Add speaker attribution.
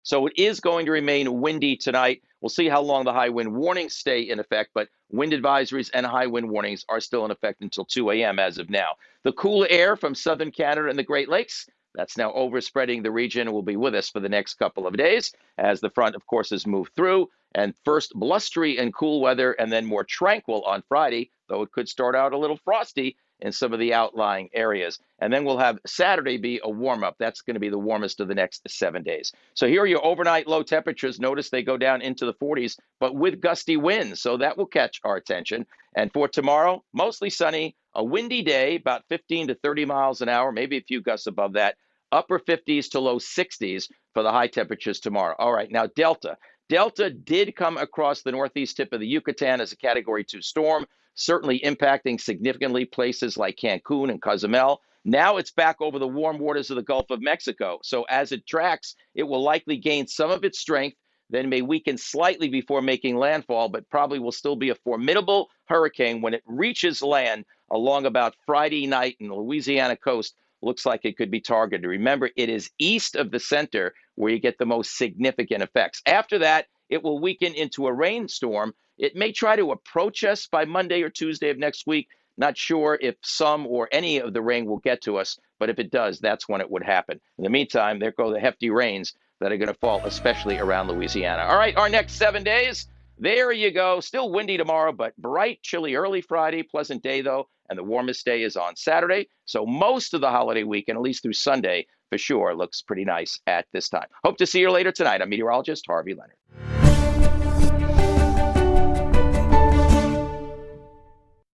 Speaker 1: So it is going to remain windy tonight. We'll see how long the high wind warnings stay in effect, but wind advisories and high wind warnings are still in effect until 2 a.m. as of now. The cool air from southern Canada and the Great Lakes, that's now overspreading the region and will be with us for the next couple of days as the front, of course, has moved through. And first blustery and cool weather, and then more tranquil on Friday, though it could start out a little frosty in some of the outlying areas. And then we'll have Saturday be a warm up. That's going to be the warmest of the next 7 days. So here are your overnight low temperatures. Notice they go down into the 40s, but with gusty winds. So that will catch our attention. And for tomorrow, mostly sunny, a windy day, about 15 to 30 miles an hour, maybe a few gusts above that, upper 50s to low 60s for the high temperatures tomorrow. All right, now Delta. Delta did come across the northeast tip of the Yucatan as a Category 2 storm, certainly impacting significantly places like Cancun and Cozumel. Now it's back over the warm waters of the Gulf of Mexico. So as it tracks, it will likely gain some of its strength, then may weaken slightly before making landfall, but probably will still be a formidable hurricane when it reaches land along about Friday night in the Louisiana coast. Looks like it could be targeted. Remember, it is east of the center where you get the most significant effects. After that, it will weaken into a rainstorm. It may try to approach us by Monday or Tuesday of next week. Not sure if some or any of the rain will get to us, but if it does, that's when it would happen. In the meantime, there go the hefty rains that are going to fall, especially around Louisiana. All right, our next 7 days. There you go. Still windy tomorrow, but bright, chilly early Friday. Pleasant day, though. And the warmest day is on Saturday. So most of the holiday weekend, at least through Sunday, for sure, looks pretty nice at this time. Hope to see you later tonight. I'm meteorologist Harvey Leonard.